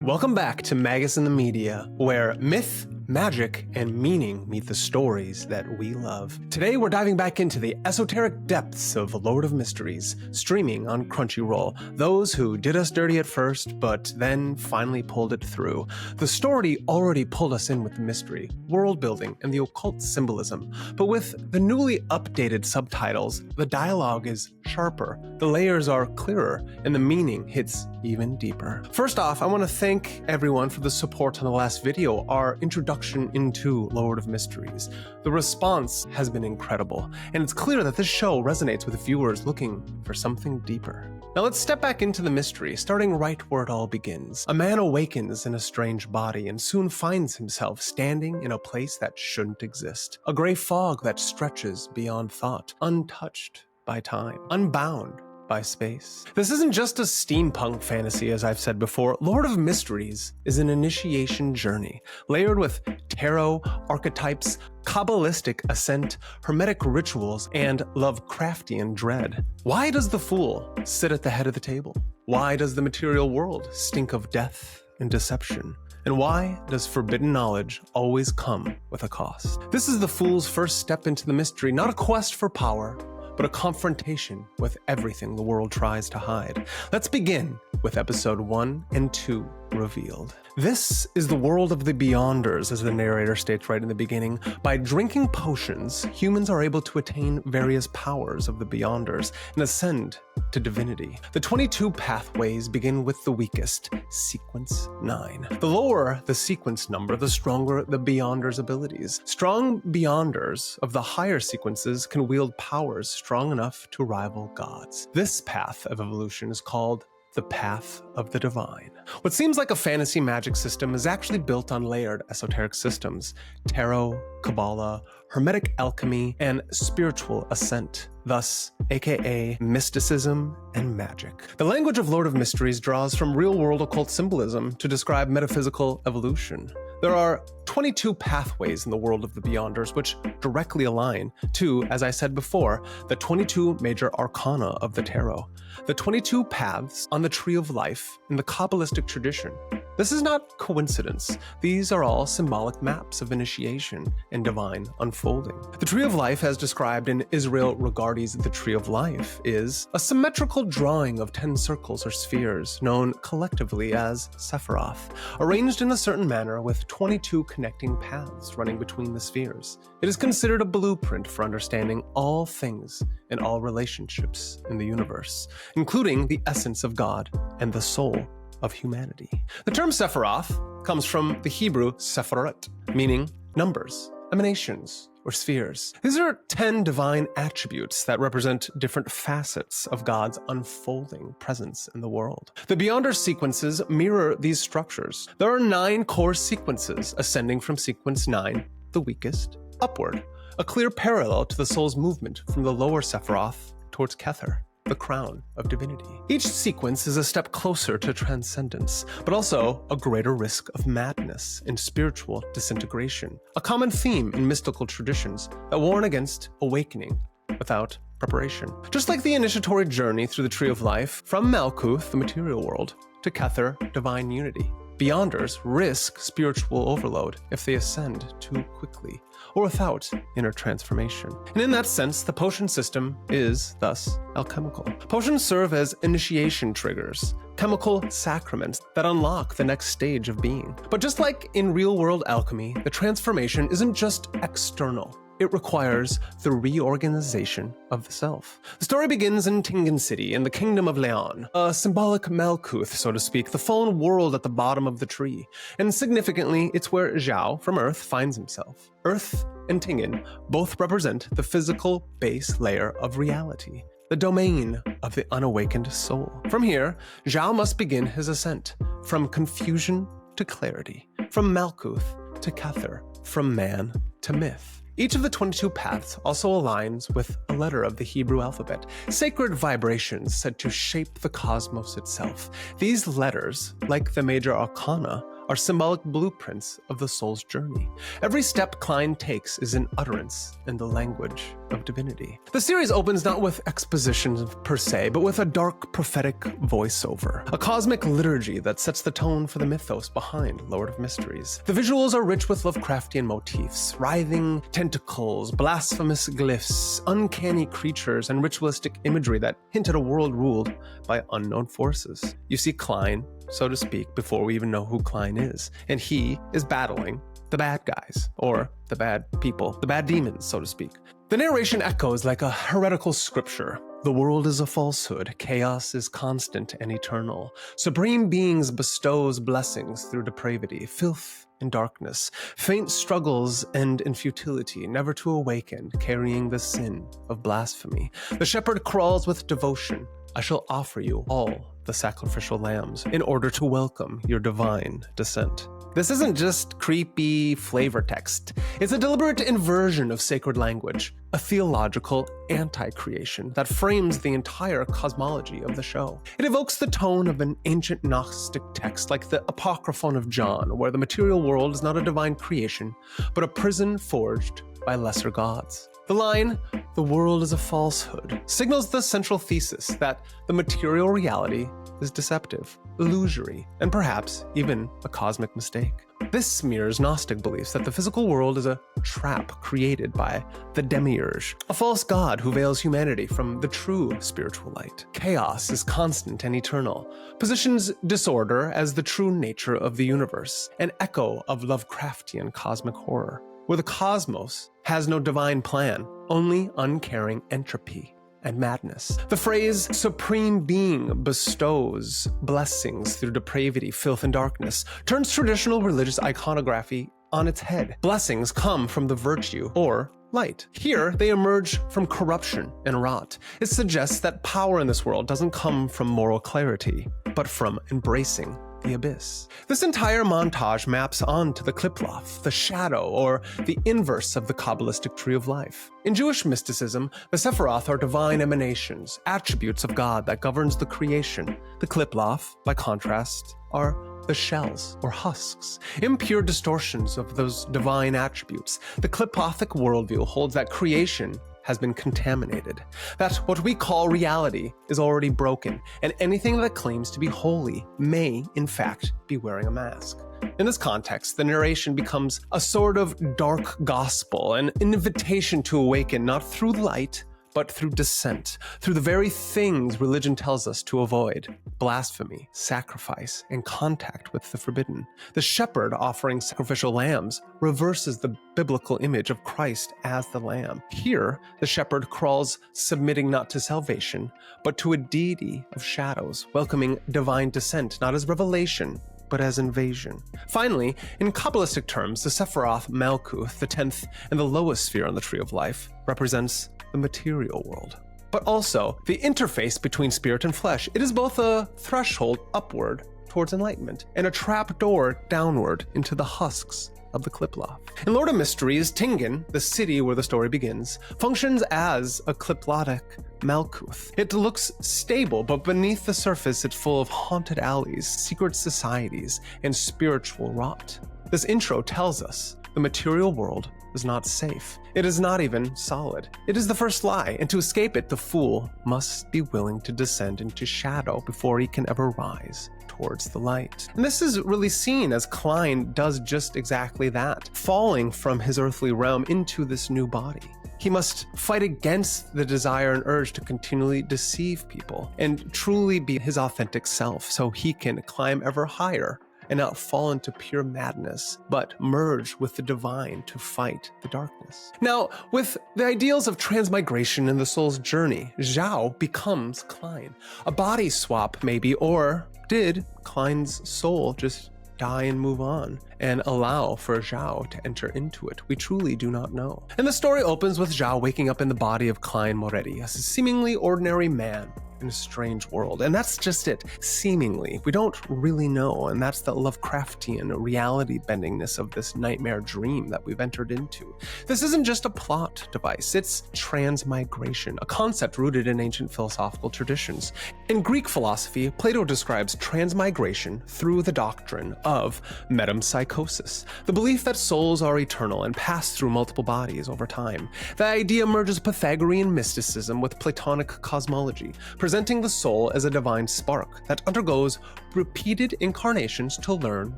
Welcome back to Magus and the Media, where myth, magic, and meaning meet the stories that we love. Today we're diving back into the esoteric depths of Lord of Mysteries, streaming on Crunchyroll. Those who did us dirty at first, but then finally pulled it through. The story already pulled us in with the mystery, world building, and the occult symbolism. But with the newly updated subtitles, the dialogue is sharper, the layers are clearer, and the meaning hits even deeper. First off, I want to thank everyone for the support on the last video, our introduction into Lord of Mysteries. The response has been incredible, and it's clear that this show resonates with viewers looking for something deeper. Now let's step back into the mystery, starting right where it all begins. A man awakens in a strange body and soon finds himself standing in a place that shouldn't exist. A gray fog that stretches beyond thought, untouched by time, unbound by space. This isn't just a steampunk fantasy, as I've said before. Lord of Mysteries is an initiation journey, layered with tarot, archetypes, Kabbalistic ascent, Hermetic rituals, and Lovecraftian dread. Why does the fool sit at the head of the table? Why does the material world stink of death and deception? And why does forbidden knowledge always come with a cost? This is the fool's first step into the mystery, not a quest for power, but a confrontation with everything the world tries to hide. Let's begin with episode 1 and 2 revealed. This is the world of the Beyonders, as the narrator states right in the beginning. By drinking potions, humans are able to attain various powers of the Beyonders and ascend to divinity. The 22 pathways begin with the weakest, sequence 9. The lower the sequence number, the stronger the Beyonders' abilities. Strong Beyonders of the higher sequences can wield powers strong enough to rival gods. This path of evolution is called the path of the divine. What seems like a fantasy magic system is actually built on layered esoteric systems: tarot, Kabbalah, Hermetic alchemy, and spiritual ascent, thus aka mysticism and magic. The language of Lord of Mysteries draws from real-world occult symbolism to describe metaphysical evolution. There are 22 pathways in the world of the Beyonders, which directly align to, as I said before, the 22 major arcana of the tarot, the 22 paths on the Tree of Life in the Kabbalistic tradition. This is not coincidence. These are all symbolic maps of initiation and divine unfolding. The Tree of Life, as described in Israel Regardie's The Tree of Life, is a symmetrical drawing of 10 circles or spheres, known collectively as Sephiroth, arranged in a certain manner with 22 connecting paths running between the spheres. It is considered a blueprint for understanding all things and all relationships in the universe, including the essence of God and the soul of humanity. The term Sephiroth comes from the Hebrew Sephirot, meaning numbers, emanations, or spheres. These are 10 divine attributes that represent different facets of God's unfolding presence in the world. The Beyonder sequences mirror these structures. There are 9 core sequences, ascending from sequence 9, the weakest, upward, a clear parallel to the soul's movement from the lower Sephiroth towards Kether, the crown of divinity. Each sequence is a step closer to transcendence, but also a greater risk of madness and spiritual disintegration, a common theme in mystical traditions that warn against awakening without preparation. Just like the initiatory journey through the Tree of Life, from Malkuth, the material world, to Kether, divine unity, Beyonders risk spiritual overload if they ascend too quickly or without inner transformation. And in that sense, the potion system is thus alchemical. Potions serve as initiation triggers, chemical sacraments that unlock the next stage of being. But just like in real-world alchemy, the transformation isn't just external. It requires the reorganization of the self. The story begins in Tingen City, in the Kingdom of Leon, a symbolic Malkuth, so to speak, the fallen world at the bottom of the tree. And significantly, it's where Zhao from Earth finds himself. Earth and Tingen both represent the physical base layer of reality, the domain of the unawakened soul. From here, Zhao must begin his ascent, from confusion to clarity, from Malkuth to Kether, from man to myth. Each of the 22 paths also aligns with a letter of the Hebrew alphabet, sacred vibrations said to shape the cosmos itself. These letters, like the major arcana, are symbolic blueprints of the soul's journey. Every step Klein takes is an utterance in the language of divinity. The series opens not with exposition per se, but with a dark prophetic voiceover, a cosmic liturgy that sets the tone for the mythos behind Lord of Mysteries. The visuals are rich with Lovecraftian motifs, writhing tentacles, blasphemous glyphs, uncanny creatures, and ritualistic imagery that hint at a world ruled by unknown forces. You see Klein, so to speak, before we even know who Klein is, and he is battling the bad guys, or the bad people, the bad demons, so to speak. The narration echoes like a heretical scripture. The world is a falsehood, chaos is constant and eternal. Supreme beings bestows blessings through depravity, filth and darkness. Faint struggles end in futility, never to awaken, carrying the sin of blasphemy. The shepherd crawls with devotion. I shall offer you all the sacrificial lambs in order to welcome your divine descent. This isn't just creepy flavor text. It's a deliberate inversion of sacred language, a theological anti-creation that frames the entire cosmology of the show. It evokes the tone of an ancient Gnostic text like the Apocryphon of John, where the material world is not a divine creation, but a prison forged by lesser gods. The line, "the world is a falsehood," signals the central thesis that the material reality is deceptive, illusory, and perhaps even a cosmic mistake. This mirrors Gnostic beliefs that the physical world is a trap created by the demiurge, a false god who veils humanity from the true spiritual light. Chaos is constant and eternal, positions disorder as the true nature of the universe, an echo of Lovecraftian cosmic horror, where the cosmos has no divine plan, only uncaring entropy and madness. The phrase "supreme being bestows blessings through depravity, filth, and darkness" turns traditional religious iconography on its head. Blessings come from the virtue or light. Here, they emerge from corruption and rot. It suggests that power in this world doesn't come from moral clarity, but from embracing the abyss. This entire montage maps onto the Qliphoth, the shadow, or the inverse of the Kabbalistic tree of life. In Jewish mysticism, the Sephiroth are divine emanations, attributes of God that governs the creation. The Qliphoth, by contrast, are the shells or husks, impure distortions of those divine attributes. The Qliphothic worldview holds that creation has been contaminated, that what we call reality is already broken, and anything that claims to be holy may, in fact, be wearing a mask. In this context, the narration becomes a sort of dark gospel, an invitation to awaken not through light, but through descent, through the very things religion tells us to avoid: blasphemy, sacrifice, and contact with the forbidden. The shepherd offering sacrificial lambs reverses the biblical image of Christ as the lamb. Here, the shepherd crawls, submitting not to salvation, but to a deity of shadows, welcoming divine descent not as revelation, but as invasion. Finally, in Kabbalistic terms, the Sephiroth Malkuth, the 10th and the lowest sphere on the Tree of Life, represents the material world, but also the interface between spirit and flesh. It is both a threshold upward towards enlightenment and a trap door downward into the husks of the Qliphoth. In Lord of Mysteries, Tingan, the city where the story begins, functions as a Qliphothic Malkuth. It looks stable, but beneath the surface it's full of haunted alleys, secret societies, and spiritual rot. This intro tells us the material world is not safe. It is not even solid. It is the first lie, and to escape it, the fool must be willing to descend into shadow before he can ever rise towards the light. And this is really seen as Klein does just exactly that, falling from his earthly realm into this new body. He must fight against the desire and urge to continually deceive people and truly be his authentic self so he can climb ever higher and not fall into pure madness, but merge with the divine to fight the darkness. Now, with the ideals of transmigration in the soul's journey, Zhao becomes Klein. A body swap, maybe, or did Klein's soul just die and move on and allow for Zhao to enter into it? We truly do not know. And the story opens with Zhao waking up in the body of Klein Moretti as a seemingly ordinary man, in a strange world. And that's just it, seemingly. We don't really know, and that's the Lovecraftian reality bendingness of this nightmare dream that we've entered into. This isn't just a plot device, it's transmigration, a concept rooted in ancient philosophical traditions. In Greek philosophy, Plato describes transmigration through the doctrine of metempsychosis, the belief that souls are eternal and pass through multiple bodies over time. The idea merges Pythagorean mysticism with Platonic cosmology, presenting the soul as a divine spark that undergoes repeated incarnations to learn,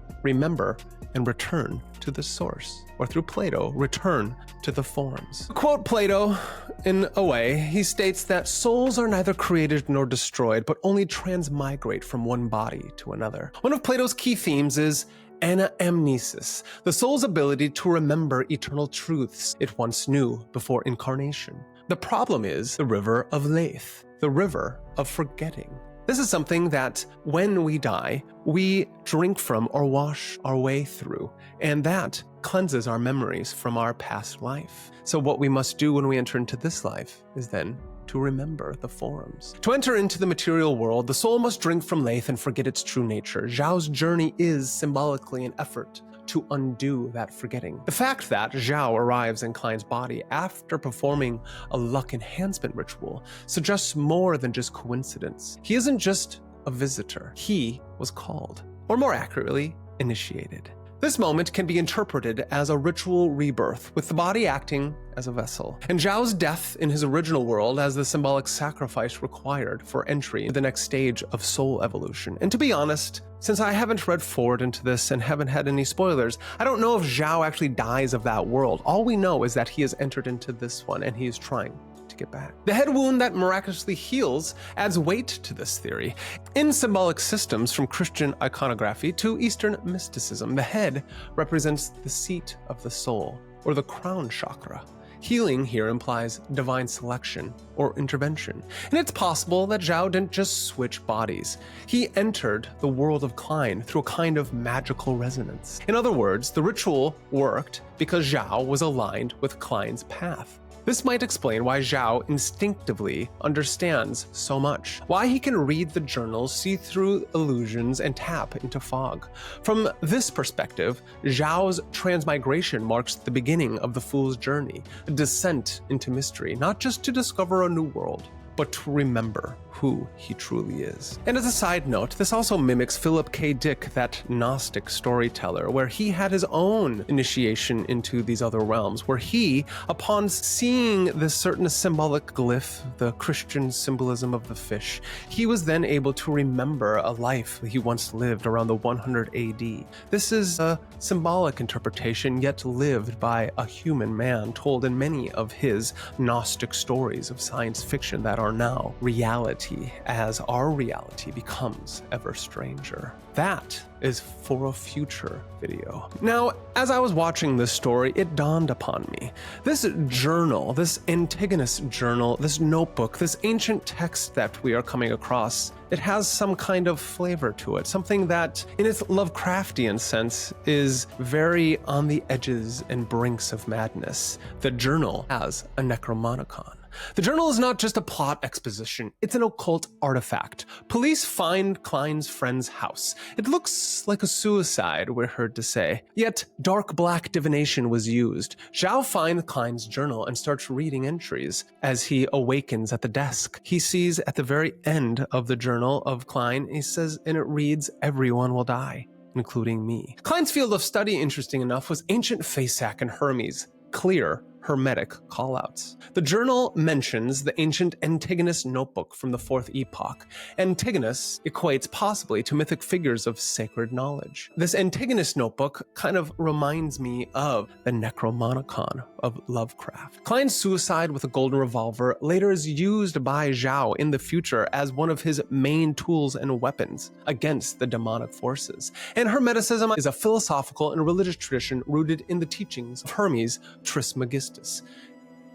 remember, and return to the source, or through Plato, return to the forms. To quote Plato, in a way, he states that souls are neither created nor destroyed, but only transmigrate from one body to another. One of Plato's key themes is anamnesis, the soul's ability to remember eternal truths it once knew before incarnation. The problem is the river of Lethe, the river of forgetting. This is something that, when we die, we drink from or wash our way through, and that cleanses our memories from our past life. So what we must do when we enter into this life is then to remember the forms. To enter into the material world, the soul must drink from Lethe and forget its true nature. Zhao's journey is symbolically an effort to undo that forgetting. The fact that Zhao arrives in Klein's body after performing a luck enhancement ritual suggests more than just coincidence. He isn't just a visitor. He was called, or more accurately, initiated. This moment can be interpreted as a ritual rebirth, with the body acting as a vessel, and Zhao's death in his original world as the symbolic sacrifice required for entry into the next stage of soul evolution. And to be honest, since I haven't read forward into this and haven't had any spoilers, I don't know if Zhao actually dies of that world. All we know is that he has entered into this one and he is trying to get back. The head wound that miraculously heals adds weight to this theory. In symbolic systems, from Christian iconography to Eastern mysticism, the head represents the seat of the soul, or the crown chakra. Healing here implies divine selection or intervention, and it's possible that Zhao didn't just switch bodies. He entered the world of Klein through a kind of magical resonance. In other words, the ritual worked because Zhao was aligned with Klein's path. This might explain why Zhao instinctively understands so much, why he can read the journals, see through illusions, and tap into fog. From this perspective, Zhao's transmigration marks the beginning of the Fool's journey, a descent into mystery, not just to discover a new world, but to remember who he truly is. And as a side note, this also mimics Philip K. Dick, that Gnostic storyteller, where he had his own initiation into these other realms, where he, upon seeing this certain symbolic glyph, the Christian symbolism of the fish, he was then able to remember a life he once lived around the 100 AD. This is a symbolic interpretation, yet lived by a human man, told in many of his Gnostic stories of science fiction that are now reality, as our reality becomes ever stranger. That is for a future video. Now, as I was watching this story, it dawned upon me. This journal, this Antigonus journal, this notebook, this ancient text that we are coming across, it has some kind of flavor to it, something that, in its Lovecraftian sense, is very on the edges and brinks of madness. The journal has a Necromonicon. The journal is not just a plot exposition, it's an occult artifact. Police find Klein's friend's house. It looks like a suicide, we're heard to say. Yet, dark black divination was used. Zhao finds Klein's journal and starts reading entries. As he awakens at the desk, he sees at the very end of the journal of Klein, he says, and it reads, "Everyone will die, including me." Klein's field of study, interesting enough, was ancient Fasak and Hermes, clear Hermetic callouts. The journal mentions the ancient Antigonus notebook from the 4th epoch. Antigonus equates possibly to mythic figures of sacred knowledge. This Antigonus notebook kind of reminds me of the Necromonicon of Lovecraft. Klein's suicide with a golden revolver later is used by Zhao in the future as one of his main tools and weapons against the demonic forces. And Hermeticism is a philosophical and religious tradition rooted in the teachings of Hermes Trismegistus,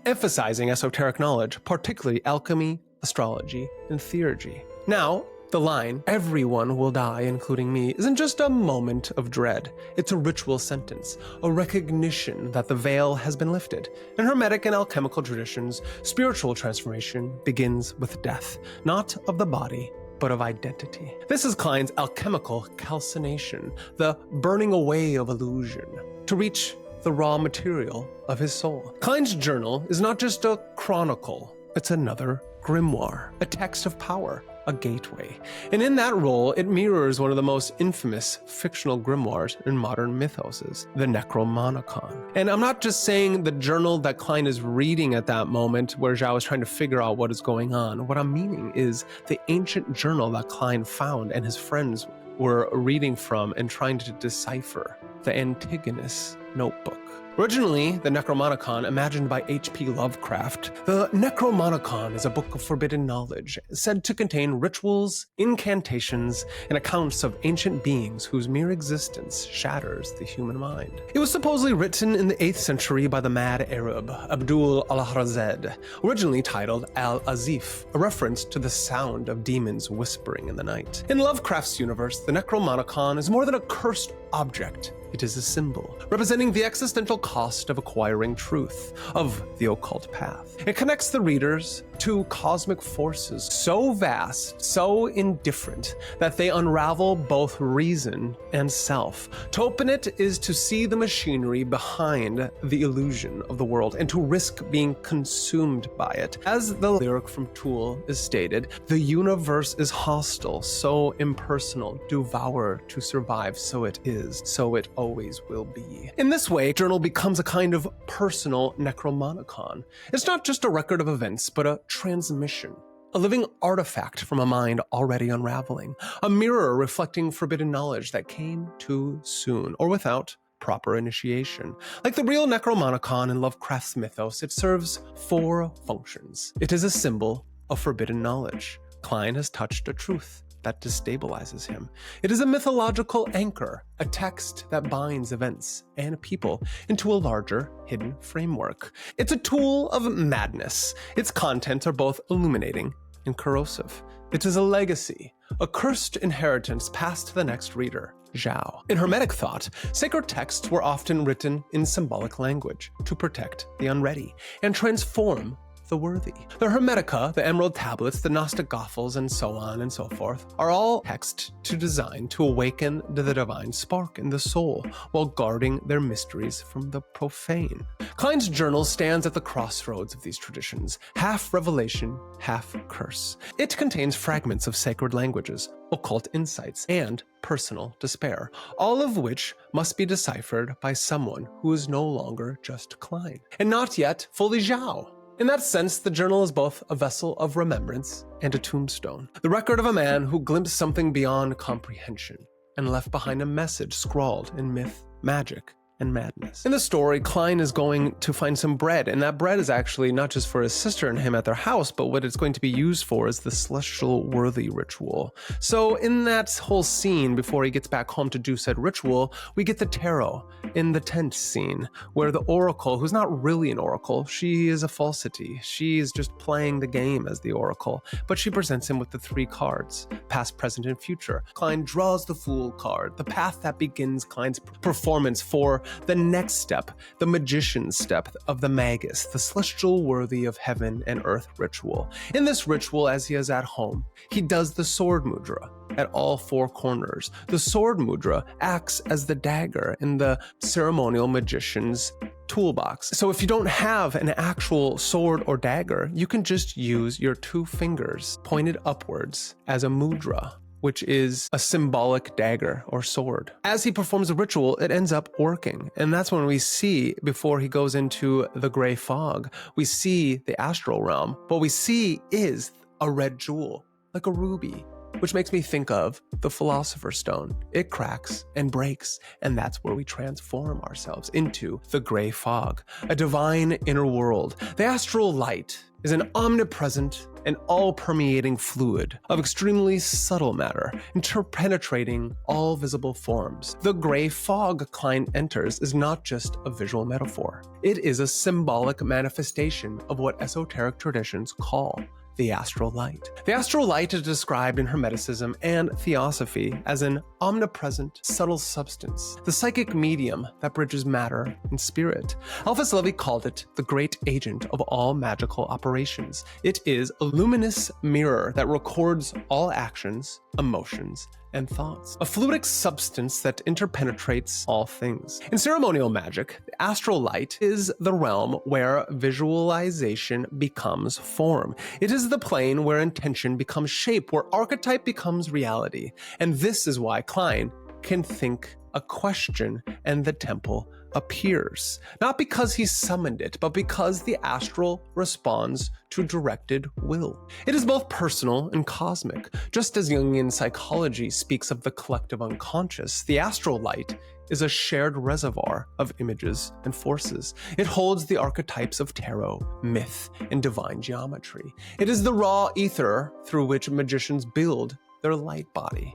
emphasizing esoteric knowledge, particularly alchemy, astrology, and theurgy. Now, The line, "everyone will die, including me," isn't just a moment of dread. It's a ritual sentence, a recognition that the veil has been lifted. In Hermetic and alchemical traditions, spiritual transformation begins with death, not of the body, but of identity. This is Klein's alchemical calcination, the burning away of illusion, to reach the raw material of his soul. Klein's journal is not just a chronicle, it's another grimoire, a text of power, a gateway. And in that role, it mirrors one of the most infamous fictional grimoires in modern mythoses, the Necromonicon. And I'm not just saying the journal that Klein is reading at that moment where Zhao is trying to figure out what is going on. What I'm meaning is the ancient journal that Klein found and his friends were reading from and trying to decipher, the Antigonus notebook. Originally, the Necromonicon, imagined by H.P. Lovecraft, the Necromonicon is a book of forbidden knowledge, said to contain rituals, incantations, and accounts of ancient beings whose mere existence shatters the human mind. It was supposedly written in the 8th century by the mad Arab Abdul al-Razed, originally titled Al-Azif, a reference to the sound of demons whispering in the night. In Lovecraft's universe, the Necromonicon is more than a cursed object. It is a symbol, representing the existential cost of acquiring truth, of the occult path. It connects the readers to cosmic forces so vast, so indifferent, that they unravel both reason and self. To open it is to see the machinery behind the illusion of the world and to risk being consumed by it. As the lyric from Tool is stated, the universe is hostile, so impersonal, devour to survive, so it is, so it always will be. In this way, journal becomes a kind of personal Necromonicon. It's not just a record of events, but a transmission, a living artifact from a mind already unraveling, a mirror reflecting forbidden knowledge that came too soon or without proper initiation. Like the real Necromonicon in Lovecraft's mythos, it serves 4 functions. It is a symbol of forbidden knowledge. Klein has touched a truth that destabilizes him. It is a mythological anchor, a text that binds events and people into a larger, hidden framework. It's a tool of madness. Its contents are both illuminating and corrosive. It is a legacy, a cursed inheritance passed to the next reader, Zhao. In Hermetic thought, sacred texts were often written in symbolic language to protect the unready and transform the worthy. The Hermetica, the Emerald Tablets, the Gnostic Gospels, and so on and so forth, are all texts designed to awaken the divine spark in the soul while guarding their mysteries from the profane. Klein's journal stands at the crossroads of these traditions, half revelation, half curse. It contains fragments of sacred languages, occult insights, and personal despair, all of which must be deciphered by someone who is no longer just Klein, and not yet fully Zhao. In that sense, the journal is both a vessel of remembrance and a tombstone, the record of a man who glimpsed something beyond comprehension and left behind a message scrawled in myth, magic, and madness. In the story, Klein is going to find some bread, and that bread is actually not just for his sister and him at their house, but what it's going to be used for is the celestial worthy ritual. So in that whole scene, before he gets back home to do said ritual, we get the tarot in the tent scene, where the oracle, who's not really an oracle, she is a falsity. She's just playing the game as the oracle, but she presents him with the 3 cards, past, present, and future. Klein draws the Fool card, the path that begins Klein's performance for the next step, the magician's step of the Magus, the celestial worthy of heaven and earth ritual. In this ritual, as he is at home, he does the sword mudra at all 4 corners. The sword mudra acts as the dagger in the ceremonial magician's toolbox. So if you don't have an actual sword or dagger, you can just use your 2 fingers pointed upwards as a mudra, which is a symbolic dagger or sword. As he performs the ritual, it ends up working. And that's when we see, before he goes into the gray fog, we see the astral realm. What we see is a red jewel, like a ruby, which makes me think of the Philosopher's Stone. It cracks and breaks, and that's where we transform ourselves into the gray fog, a divine inner world. The astral light is an omnipresent and all-permeating fluid of extremely subtle matter, interpenetrating all visible forms. The gray fog Klein enters is not just a visual metaphor. It is a symbolic manifestation of what esoteric traditions call the astral light. The astral light is described in Hermeticism and Theosophy as an omnipresent, subtle substance, the psychic medium that bridges matter and spirit. Alphys Levi called it the great agent of all magical operations. It is a luminous mirror that records all actions, emotions, and thoughts, a fluidic substance that interpenetrates all things. In ceremonial magic, the astral light is the realm where visualization becomes form. It is the plane where intention becomes shape, where archetype becomes reality. And this is why Klein can think a question and the temple appears. Not because he summoned it, but because the astral responds to directed will. It is both personal and cosmic. Just as Jungian psychology speaks of the collective unconscious, the astral light is a shared reservoir of images and forces. It holds the archetypes of tarot, myth, and divine geometry. It is the raw ether through which magicians build their light body.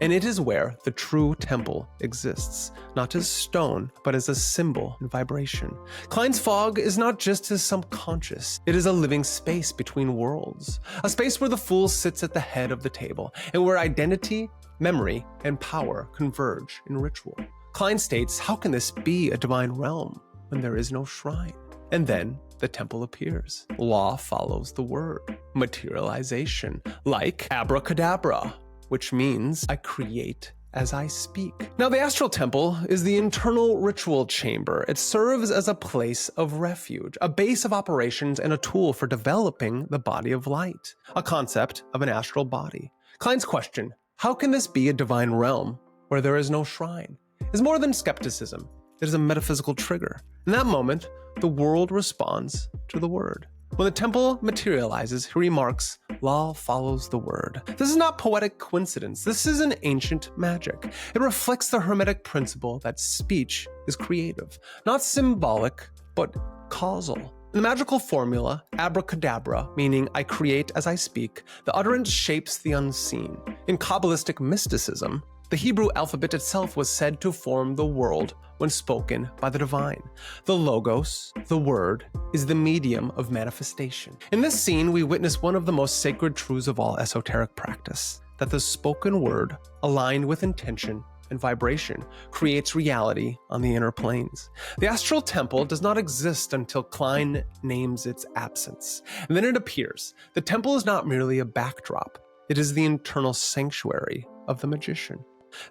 And it is where the true temple exists, not as stone, but as a symbol and vibration. Klein's fog is not just his subconscious, it is a living space between worlds, a space where the fool sits at the head of the table, and where identity, memory, and power converge in ritual. Klein states, how can this be a divine realm when there is no shrine? And then the temple appears. Law follows the word. Materialization, like abracadabra, which means I create as I speak. Now, the astral temple is the internal ritual chamber. It serves as a place of refuge, a base of operations, and a tool for developing the body of light, a concept of an astral body. Klein's question, how can this be a divine realm where there is no shrine, is more than skepticism. It is a metaphysical trigger. In that moment, the world responds to the word. When the temple materializes, he remarks, law follows the word. This is not poetic coincidence. This is an ancient magic. It reflects the Hermetic principle that speech is creative, not symbolic, but causal. In the magical formula, abracadabra, meaning I create as I speak, the utterance shapes the unseen. In Kabbalistic mysticism, the Hebrew alphabet itself was said to form the world when spoken by the divine. The logos, the word, is the medium of manifestation. In this scene, we witness one of the most sacred truths of all esoteric practice, that the spoken word, aligned with intention and vibration, creates reality on the inner planes. The astral temple does not exist until Klein names its absence, and then it appears. The temple is not merely a backdrop, it is the internal sanctuary of the magician.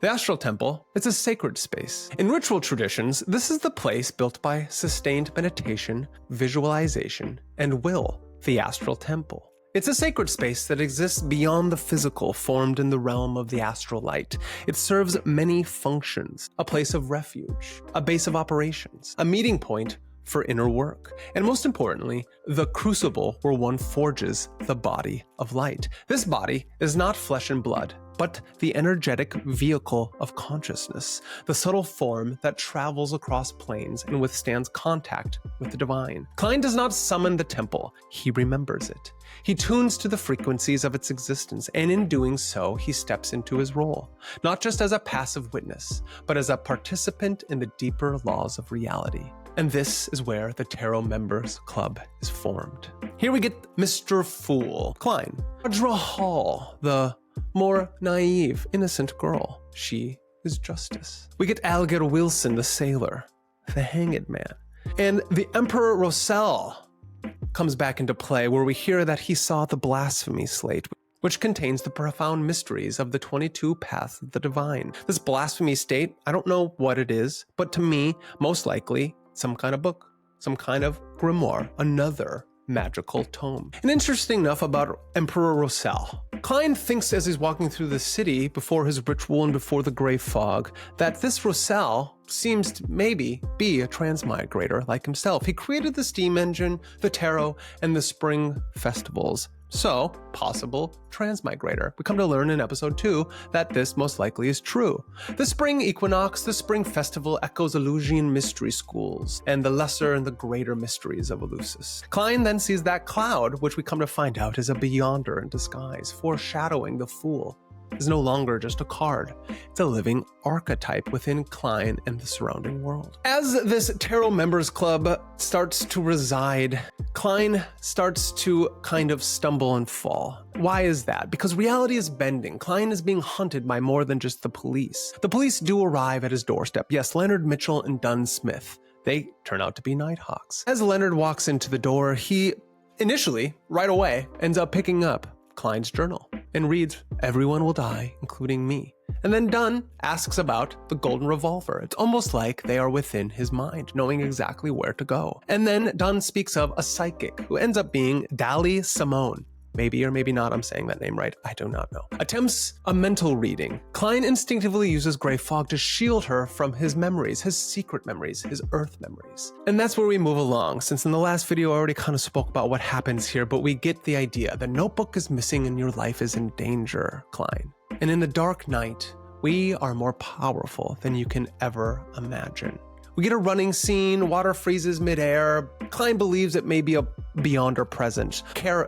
The astral temple is a sacred space. In ritual traditions, this is the place built by sustained meditation, visualization, and will, the astral temple. It's a sacred space that exists beyond the physical, formed in the realm of the astral light. It serves many functions, a place of refuge, a base of operations, a meeting point for inner work, and most importantly, the crucible where one forges the body of light. This body is not flesh and blood, but the energetic vehicle of consciousness, the subtle form that travels across planes and withstands contact with the divine. Klein does not summon the temple, he remembers it. He tunes to the frequencies of its existence, and in doing so, he steps into his role, not just as a passive witness, but as a participant in the deeper laws of reality. And this is where the Tarot Members Club is formed. Here we get Mr. Fool, Klein. Audra Hall, the more naive, innocent girl. She is Justice. We get Alligator Wilson, the sailor, the Hanged Man. And the Emperor Roussel comes back into play, where we hear that he saw the blasphemy slate, which contains the profound mysteries of the 22 paths of the divine. This blasphemy state, I don't know what it is, but to me, most likely, some kind of book, some kind of grimoire, another magical tome. And interesting enough about Emperor Roussel, Klein thinks as he's walking through the city before his ritual and before the gray fog, that this Roussel seems to maybe be a transmigrator like himself. He created the steam engine, the tarot, and the spring festivals. So, possible transmigrator. We come to learn in episode 2 that this most likely is true. The spring equinox, the spring festival echoes Eleusinian mystery schools and the lesser and the greater mysteries of Eleusis. Klein then sees that cloud, which we come to find out is a beyonder in disguise, foreshadowing the fool is no longer just a card. It's a living archetype within Klein and the surrounding world. As this tarot members club starts to reside, Klein starts to kind of stumble and fall. Why is that? Because reality is bending. Klein is being hunted by more than just the police. The police do arrive at his doorstep. Yes, Leonard Mitchell and Dunn Smith. They turn out to be Nighthawks. As Leonard walks into the door, he initially, right away, ends up picking up Klein's journal and reads, "Everyone will die, including me." And then Dunn asks about the golden revolver. It's almost like they are within his mind, knowing exactly where to go. And then Dunn speaks of a psychic who ends up being Dali Simone. Maybe or maybe not, I'm saying that name right, I do not know. Attempts a mental reading. Klein instinctively uses gray fog to shield her from his memories, his secret memories, his earth memories. And that's where we move along, since in the last video I already kind of spoke about what happens here, but we get the idea. The notebook is missing and your life is in danger, Klein. And in the dark night, we are more powerful than you can ever imagine. We get a running scene, water freezes midair. Klein believes it may be a beyond our presence.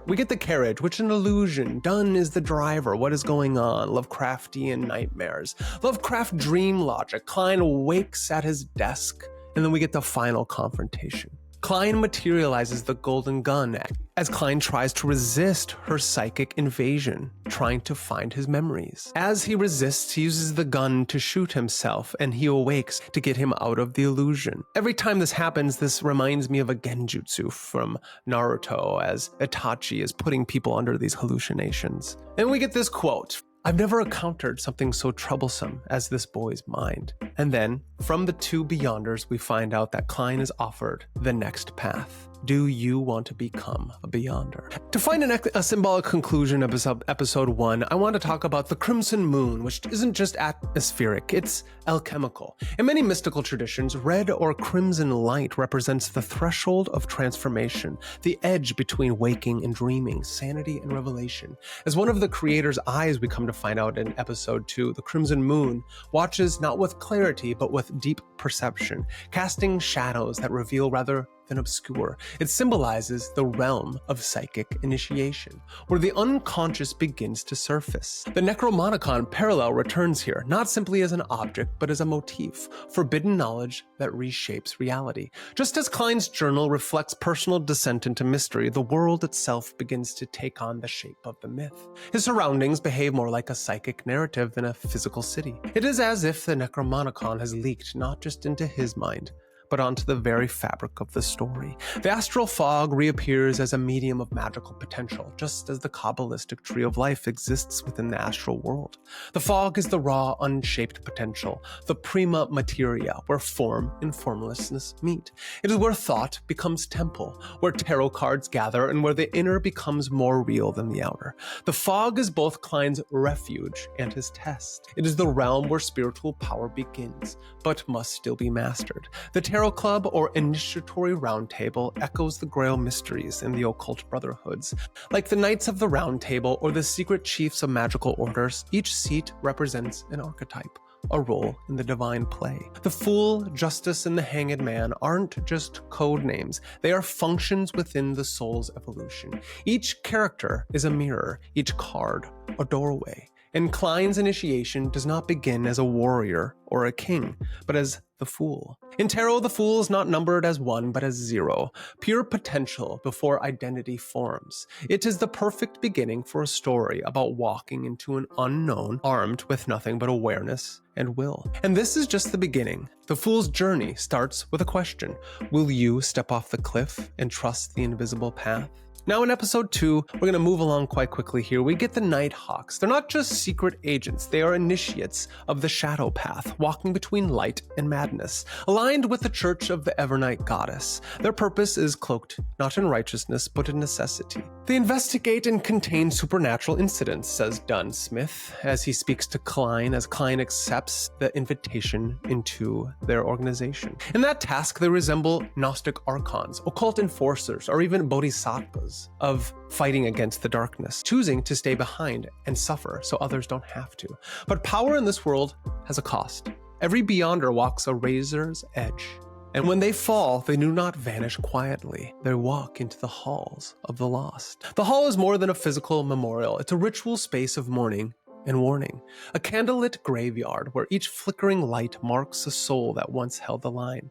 We get the carriage, which is an illusion. Dunn is the driver. What is going on? Lovecraftian nightmares. Lovecraft dream logic. Klein wakes at his desk, and then we get the final confrontation. Klein materializes the golden gun as Klein tries to resist her psychic invasion, trying to find his memories. As he resists, he uses the gun to shoot himself, and he awakes to get him out of the illusion. Every time this happens, this reminds me of a genjutsu from Naruto, as Itachi is putting people under these hallucinations. And we get this quote, "I've never encountered something so troublesome as this boy's mind." And then, from the two Beyonders, we find out that Klein is offered the next path. Do you want to become a Beyonder? To find a symbolic conclusion of episode 1, I want to talk about the Crimson Moon, which isn't just atmospheric, it's alchemical. In many mystical traditions, red or crimson light represents the threshold of transformation, the edge between waking and dreaming, sanity and revelation. As one of the creator's eyes, we come to find out in episode 2, the Crimson Moon watches not with clarity, but with deep perception, casting shadows that reveal rather than obscure. It symbolizes the realm of psychic initiation, where the unconscious begins to surface. The Necromonicon parallel returns here, not simply as an object, but as a motif, forbidden knowledge that reshapes reality. Just as Klein's journal reflects personal descent into mystery, the world itself begins to take on the shape of the myth. His surroundings behave more like a psychic narrative than a physical city. It is as if the Necromonicon has leaked not just into his mind, but onto the very fabric of the story. The astral fog reappears as a medium of magical potential, just as the Kabbalistic tree of life exists within the astral world. The fog is the raw, unshaped potential, the prima materia, where form and formlessness meet. It is where thought becomes temple, where tarot cards gather, and where the inner becomes more real than the outer. The fog is both Klein's refuge and his test. It is the realm where spiritual power begins, but must still be mastered. The Tarot Club, or Initiatory Roundtable, echoes the Grail mysteries and the occult brotherhoods. Like the Knights of the Round Table or the secret chiefs of magical orders, each seat represents an archetype, a role in the divine play. The Fool, Justice, and the Hanged Man aren't just code names, they are functions within the soul's evolution. Each character is a mirror, each card a doorway. And Klein's initiation does not begin as a warrior or a king, but as the Fool. In tarot, the Fool is not numbered as 1, but as 0, pure potential before identity forms. It is the perfect beginning for a story about walking into an unknown, armed with nothing but awareness and will. And this is just the beginning. The Fool's journey starts with a question. Will you step off the cliff and trust the invisible path? Now in episode 2, we're going to move along quite quickly here. We get the Nighthawks. They're not just secret agents, they are initiates of the shadow path, walking between light and madness, aligned with the Church of the Evernight goddess. Their purpose is cloaked not in righteousness, but in necessity. They investigate and contain supernatural incidents, says Dunn Smith, as he speaks to Klein, as Klein accepts the invitation into their organization. In that task, they resemble Gnostic archons, occult enforcers, or even bodhisattvas of fighting against the darkness, choosing to stay behind and suffer so others don't have to. But power in this world has a cost. Every Beyonder walks a razor's edge. And when they fall, they do not vanish quietly. They walk into the halls of the lost. The hall is more than a physical memorial. It's a ritual space of mourning and warning. A candlelit graveyard where each flickering light marks a soul that once held the line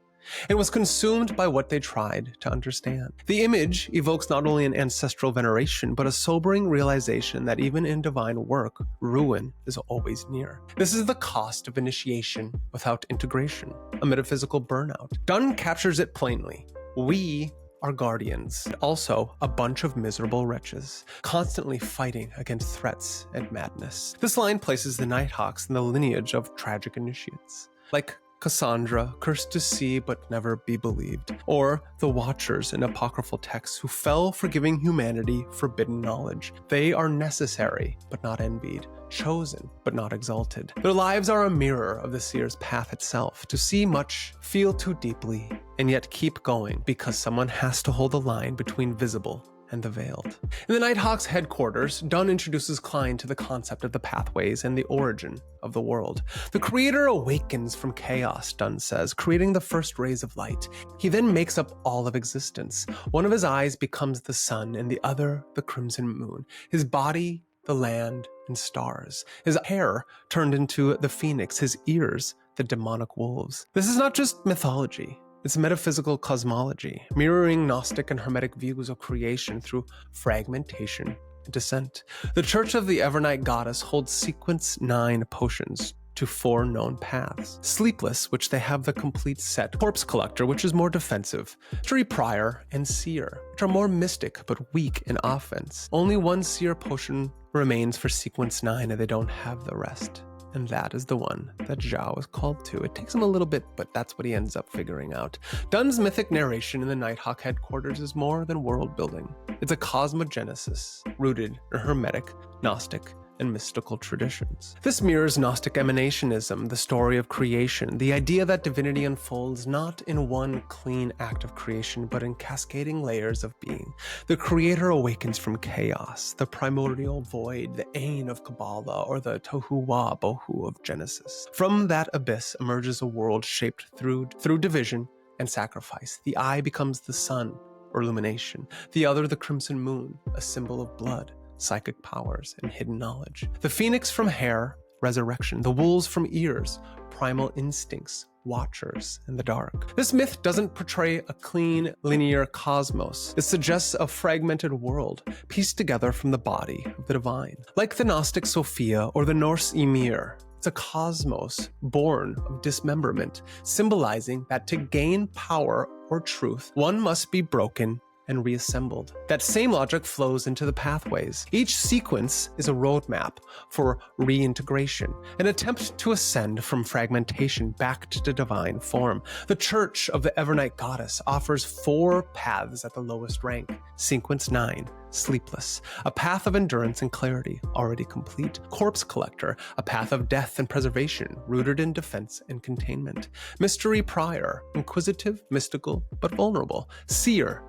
and was consumed by what they tried to understand. The image evokes not only an ancestral veneration, but a sobering realization that even in divine work, ruin is always near. This is the cost of initiation without integration, a metaphysical burnout. Donne captures it plainly. We are guardians, also a bunch of miserable wretches, constantly fighting against threats and madness. This line places the Nighthawks in the lineage of tragic initiates. Like Cassandra, cursed to see but never be believed, or the Watchers in apocryphal texts who fell for giving humanity forbidden knowledge. They are necessary but not envied, chosen but not exalted. Their lives are a mirror of the seer's path itself, to see much, feel too deeply, and yet keep going because someone has to hold the line between visible and the veiled. In the Nighthawks headquarters, Donne introduces Klein to the concept of the pathways and the origin of the world. The creator awakens from chaos, Donne says, creating the first rays of light. He then makes up all of existence. One of his eyes becomes the sun, and the other the crimson moon. His body, the land and stars. His hair turned into the phoenix, his ears, the demonic wolves. This is not just mythology. It's metaphysical cosmology, mirroring Gnostic and Hermetic views of creation through fragmentation and descent. The Church of the Evernight goddess holds sequence 9 potions to 4 known paths. Sleepless, which they have the complete set. Corpse Collector, which is more defensive. Mystery Prior and Seer, which are more mystic but weak in offense. Only one Seer potion remains for sequence 9, and they don't have the rest. And that is the one that Zhao is called to. It takes him a little bit, but that's what he ends up figuring out. Donne's mythic narration in the Nighthawk headquarters is more than world building. It's a cosmogenesis rooted in Hermetic, Gnostic, and mystical traditions. This mirrors Gnostic emanationism, the story of creation, the idea that divinity unfolds not in one clean act of creation, but in cascading layers of being. The creator awakens from chaos, the primordial void, the Ain of Kabbalah, or the Tohu Wa Bohu of Genesis. From that abyss emerges a world shaped through division and sacrifice. The eye becomes the sun, or illumination, the other the crimson moon, a symbol of blood, psychic powers, and hidden knowledge. The phoenix from hair, resurrection. The wolves from ears, primal instincts, watchers in the dark. This myth doesn't portray a clean, linear cosmos. It suggests a fragmented world, pieced together from the body of the divine. Like the Gnostic Sophia or the Norse Ymir, it's a cosmos born of dismemberment, symbolizing that to gain power or truth, one must be broken and reassembled. That same logic flows into the pathways. Each sequence is a roadmap for reintegration, an attempt to ascend from fragmentation back to the divine form. The Church of the Evernight goddess offers 4 paths at the lowest rank. Sequence 9, Sleepless, a path of endurance and clarity, already complete. Corpse Collector, a path of death and preservation, rooted in defense and containment. Mystery Prior, inquisitive, mystical, but vulnerable. Seer,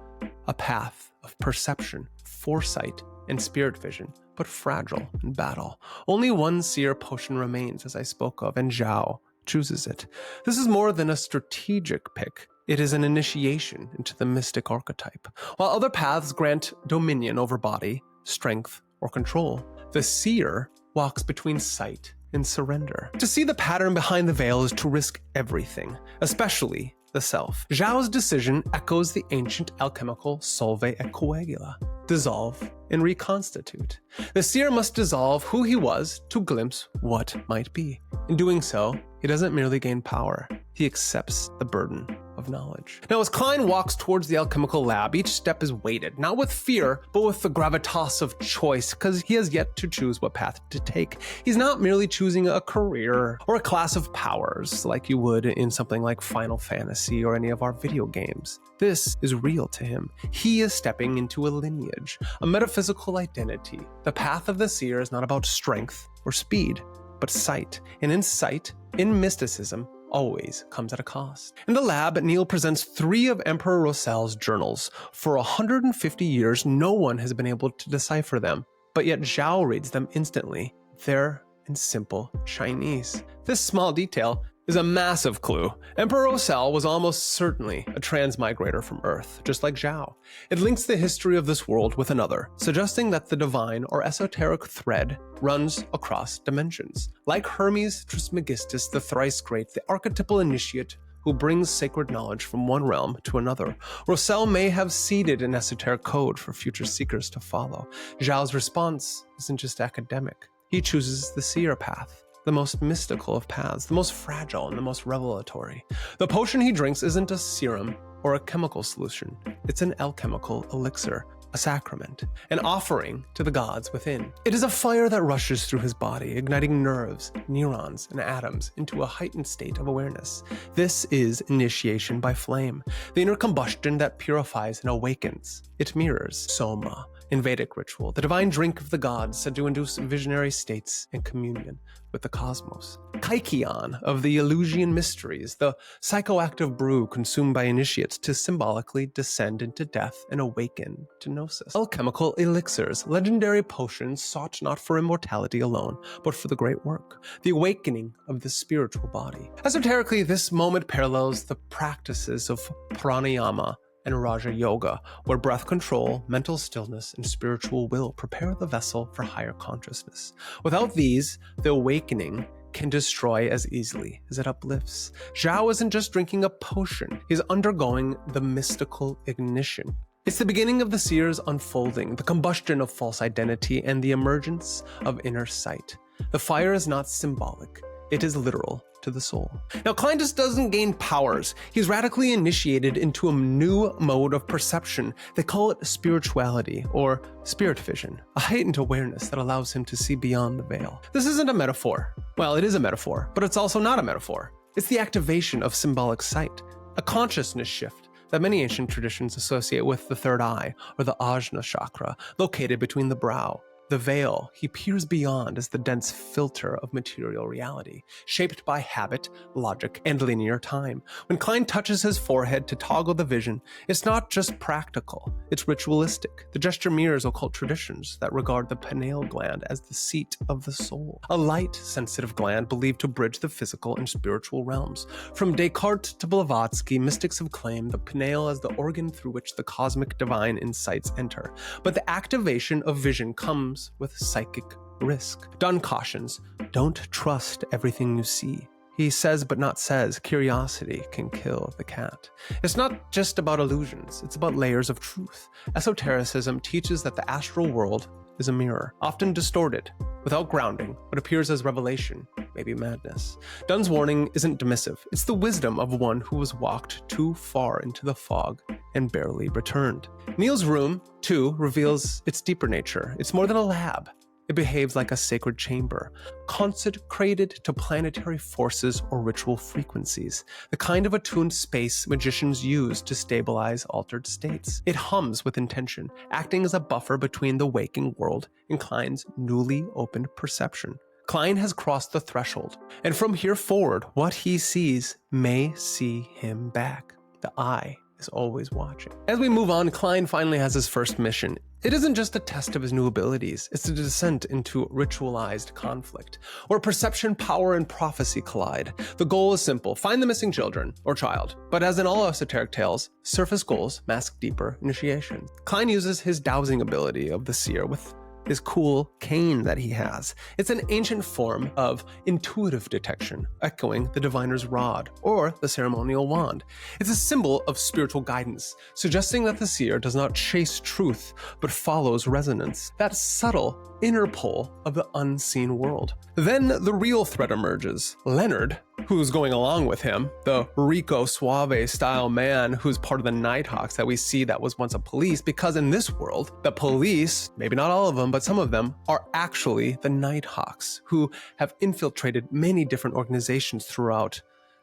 a path of perception, foresight, and spirit vision, but fragile in battle. Only one Seer potion remains, as I spoke of, and Zhao chooses it. This is more than a strategic pick. It is an initiation into the mystic archetype. While other paths grant dominion over body, strength, or control, the Seer walks between sight and surrender. To see the pattern behind the veil is to risk everything, especially the self. Zhao's decision echoes the ancient alchemical solve et coagula, dissolve and reconstitute. The Seer must dissolve who he was to glimpse what might be. In doing so, he doesn't merely gain power, he accepts the burden of knowledge. Now, as Klein walks towards the alchemical lab, each step is weighted, not with fear, but with the gravitas of choice, because he has yet to choose what path to take. He's not merely choosing a career or a class of powers like you would in something like Final Fantasy or any of our video games. This is real to him. He is stepping into a lineage, a metaphysical identity. The path of the Seer is not about strength or speed, but sight. And in sight, in mysticism, always comes at a cost. In the lab, Neil presents 3 of Emperor Rossel's journals. For 150 years, no one has been able to decipher them, but yet Zhao reads them instantly. They're in simple Chinese. This small detail is a massive clue. Emperor Osel was almost certainly a transmigrator from Earth, just like Zhao. It links the history of this world with another, suggesting that the divine or esoteric thread runs across dimensions. Like Hermes Trismegistus the thrice great, the archetypal initiate who brings sacred knowledge from one realm to another, Osel may have seeded an esoteric code for future seekers to follow. Zhao's response isn't just academic. He chooses the seer path, the most mystical of paths, the most fragile and the most revelatory. The potion he drinks isn't a serum or a chemical solution. It's an alchemical elixir, a sacrament, an offering to the gods within. It is a fire that rushes through his body, igniting nerves, neurons, and atoms into a heightened state of awareness. This is initiation by flame, the inner combustion that purifies and awakens. It mirrors Soma, in Vedic ritual, the divine drink of the gods said to induce visionary states and communion with the cosmos. Kaikion of the Eleusinian mysteries, the psychoactive brew consumed by initiates to symbolically descend into death and awaken to gnosis. Alchemical elixirs, legendary potions sought not for immortality alone, but for the great work, the awakening of the spiritual body. Esoterically, this moment parallels the practices of pranayama and Raja Yoga, where breath control, mental stillness, and spiritual will prepare the vessel for higher consciousness. Without these, the awakening can destroy as easily as it uplifts. Zhao isn't just drinking a potion, he's undergoing the mystical ignition. It's the beginning of the seer's unfolding, the combustion of false identity, and the emergence of inner sight. The fire is not symbolic, it is literal to the soul. Now, Klein just doesn't gain powers. He's radically initiated into a new mode of perception. They call it spirituality or spirit vision, a heightened awareness that allows him to see beyond the veil. This isn't a metaphor. Well, it is a metaphor, but it's also not a metaphor. It's the activation of symbolic sight, a consciousness shift that many ancient traditions associate with the third eye or the Ajna chakra, located between the brow. The veil he peers beyond is the dense filter of material reality, shaped by habit, logic, and linear time. When Klein touches his forehead to toggle the vision, it's not just practical, it's ritualistic. The gesture mirrors occult traditions that regard the pineal gland as the seat of the soul, a light-sensitive gland believed to bridge the physical and spiritual realms. From Descartes to Blavatsky, mystics have claimed the pineal as the organ through which the cosmic divine insights enter. But the activation of vision comes with psychic risk. Dunn cautions, don't trust everything you see. He says but not says, curiosity can kill the cat. It's not just about illusions, it's about layers of truth. Esotericism teaches that the astral world is a mirror, often distorted, without grounding, what appears as revelation, maybe madness. Dunn's warning isn't dismissive, it's the wisdom of one who was walked too far into the fog and barely returned. Neil's room, too, reveals its deeper nature. It's more than a lab. It behaves like a sacred chamber, consecrated to planetary forces or ritual frequencies, the kind of attuned space magicians use to stabilize altered states. It hums with intention, acting as a buffer between the waking world and Klein's newly opened perception. Klein has crossed the threshold, and from here forward, what he sees may see him back. The eye is always watching. As we move on, Klein finally has his first mission. It isn't just a test of his new abilities, it's a descent into ritualized conflict, where perception, power, and prophecy collide. The goal is simple, find the missing children, or child. But as in all esoteric tales, surface goals mask deeper initiation. Klein uses his dowsing ability of the seer with his cool cane that he has. It's an ancient form of intuitive detection, echoing the diviner's rod or the ceremonial wand. It's a symbol of spiritual guidance, suggesting that the seer does not chase truth, but follows resonance, that subtle inner pull of the unseen world. Then the real threat emerges. Leonard, who's going along with him, the Rico Suave style man who's part of the Nighthawks that we see that was once a police, because in this world, the police, maybe not all of them, but some of them, are actually the Nighthawks, who have infiltrated many different organizations throughout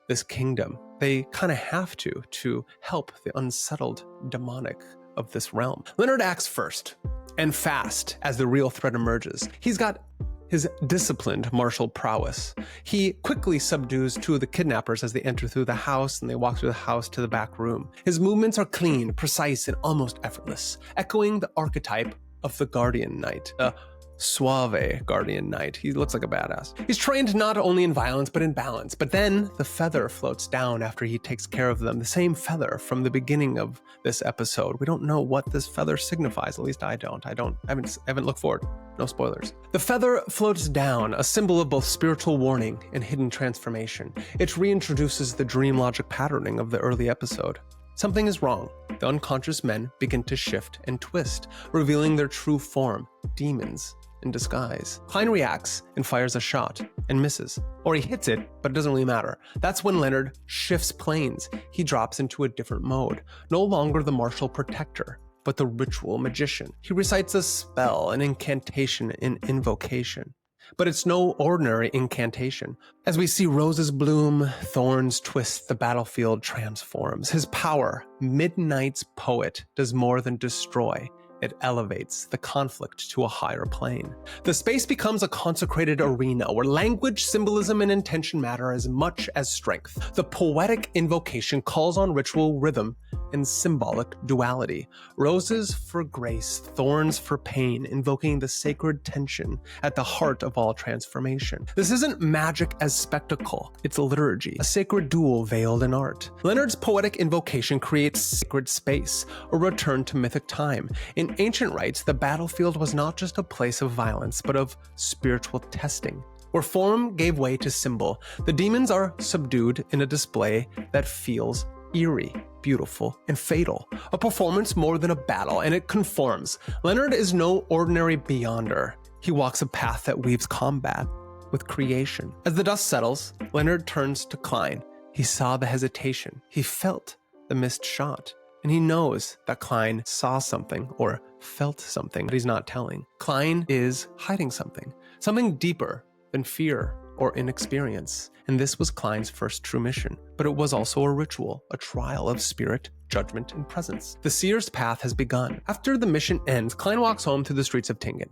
this kingdom. They kind of have to help the unsettled demonic of this realm. Leonard acts first and fast as the real threat emerges. He's got his disciplined martial prowess. He quickly subdues two of the kidnappers as they enter through the house, and they walk through the house to the back room. His movements are clean, precise, and almost effortless, echoing the archetype of the guardian knight, a suave guardian knight. He looks like a badass. He's trained not only in violence, but in balance. But then the feather floats down after he takes care of them. The same feather from the beginning of this episode. We don't know what this feather signifies. At least I don't. I haven't looked forward. No spoilers. The feather floats down, a symbol of both spiritual warning and hidden transformation. It reintroduces the dream logic patterning of the early episode. Something is wrong. The unconscious men begin to shift and twist, revealing their true form, demons in disguise. Klein reacts and fires a shot and misses. Or he hits it, but it doesn't really matter. That's when Leonard shifts planes. He drops into a different mode. No longer the martial protector, but the ritual magician. He recites a spell, an incantation, an invocation. But it's no ordinary incantation. As we see roses bloom, thorns twist, the battlefield transforms. His power, Midnight's poet, does more than destroy. It elevates the conflict to a higher plane. The space becomes a consecrated arena where language, symbolism, and intention matter as much as strength. The poetic invocation calls on ritual rhythm and symbolic duality. Roses for grace, thorns for pain, invoking the sacred tension at the heart of all transformation. This isn't magic as spectacle, it's a liturgy, a sacred duel veiled in art. Leonard's poetic invocation creates sacred space, a return to mythic time. In ancient rites, the battlefield was not just a place of violence, but of spiritual testing. Where form gave way to symbol, the demons are subdued in a display that feels eerie, beautiful, and fatal. A performance more than a battle, and it conforms. Leonard is no ordinary beyonder. He walks a path that weaves combat with creation. As the dust settles, Leonard turns to Klein. He saw the hesitation. He felt the missed shot. And he knows that Klein saw something or felt something that he's not telling. Klein is hiding something deeper than fear or inexperience. And this was Klein's first true mission. But it was also a ritual, a trial of spirit, judgment, and presence. The seer's path has begun. After the mission ends, Klein walks home through the streets of Tingen.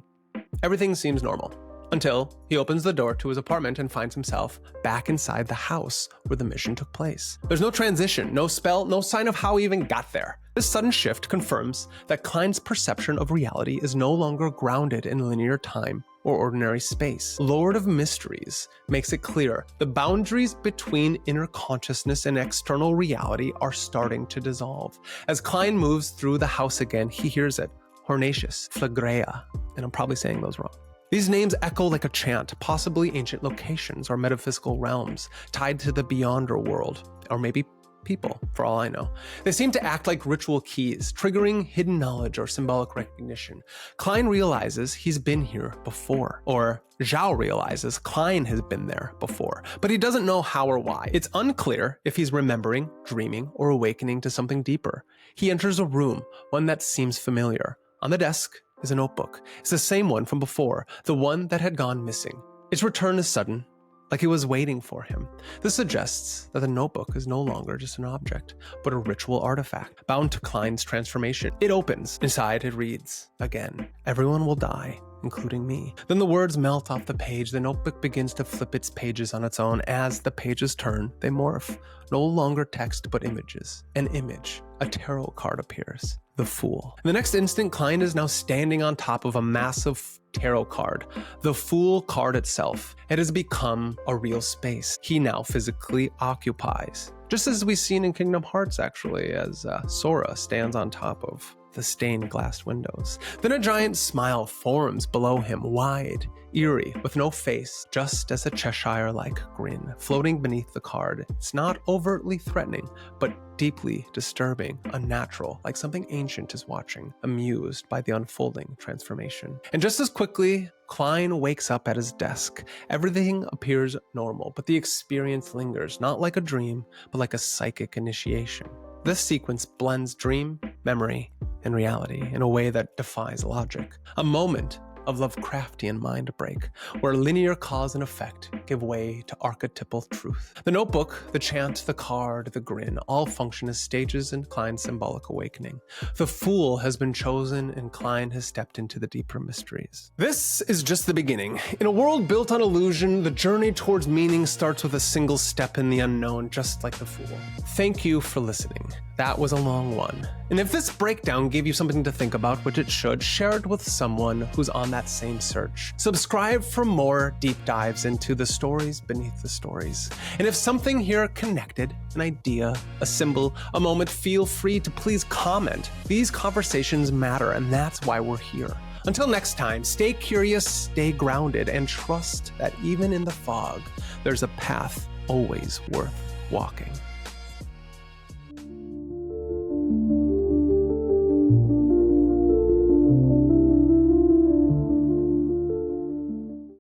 Everything seems normal. Until he opens the door to his apartment and finds himself back inside the house where the mission took place. There's no transition, no spell, no sign of how he even got there. This sudden shift confirms that Klein's perception of reality is no longer grounded in linear time or ordinary space. Lord of Mysteries makes it clear the boundaries between inner consciousness and external reality are starting to dissolve. As Klein moves through the house again, he hears it, Hornatius, Phlegrea, and I'm probably saying those wrong. These names echo like a chant, possibly ancient locations or metaphysical realms tied to the beyonder world, or maybe people, for all I know. They seem to act like ritual keys, triggering hidden knowledge or symbolic recognition. Klein realizes he's been here before, or Zhao realizes Klein has been there before, but he doesn't know how or why. It's unclear if he's remembering, dreaming, or awakening to something deeper. He enters a room, one that seems familiar. On the desk is a notebook. It's the same one from before, the one that had gone missing. Its return is sudden, like it was waiting for him. This suggests that the notebook is no longer just an object, but a ritual artifact, bound to Klein's transformation. It opens. Inside it reads, again, everyone will die, including me. Then the words melt off the page. The notebook begins to flip its pages on its own. As the pages turn, they morph. No longer text, but images. An image. A tarot card appears. The Fool. In the next instant, Klein is now standing on top of a massive tarot card. The Fool card itself. It has become a real space he now physically occupies. Just as we've seen in Kingdom Hearts, actually, as Sora stands on top of the stained glass windows. Then a giant smile forms below him, wide, eerie, with no face, just as a Cheshire-like grin floating beneath the card. It's not overtly threatening, but deeply disturbing, unnatural, like something ancient is watching, amused by the unfolding transformation. And just as quickly, Klein wakes up at his desk. Everything appears normal, but the experience lingers, not like a dream, but like a psychic initiation. This sequence blends dream, memory, and reality in a way that defies logic. A moment of Lovecraftian mind break, where linear cause and effect give way to archetypal truth. The notebook, the chant, the card, the grin, all function as stages in Klein's symbolic awakening. The Fool has been chosen, and Klein has stepped into the deeper mysteries. This is just the beginning. In a world built on illusion, the journey towards meaning starts with a single step in the unknown, just like the Fool. Thank you for listening. That was a long one. And if this breakdown gave you something to think about, which it should, share it with someone who's on that that same search. Subscribe for more deep dives into the stories beneath the stories. And if something here connected, an idea, a symbol, a moment, feel free to please comment. These conversations matter, and that's why we're here. Until next time, stay curious, stay grounded, and trust that even in the fog, there's a path always worth walking.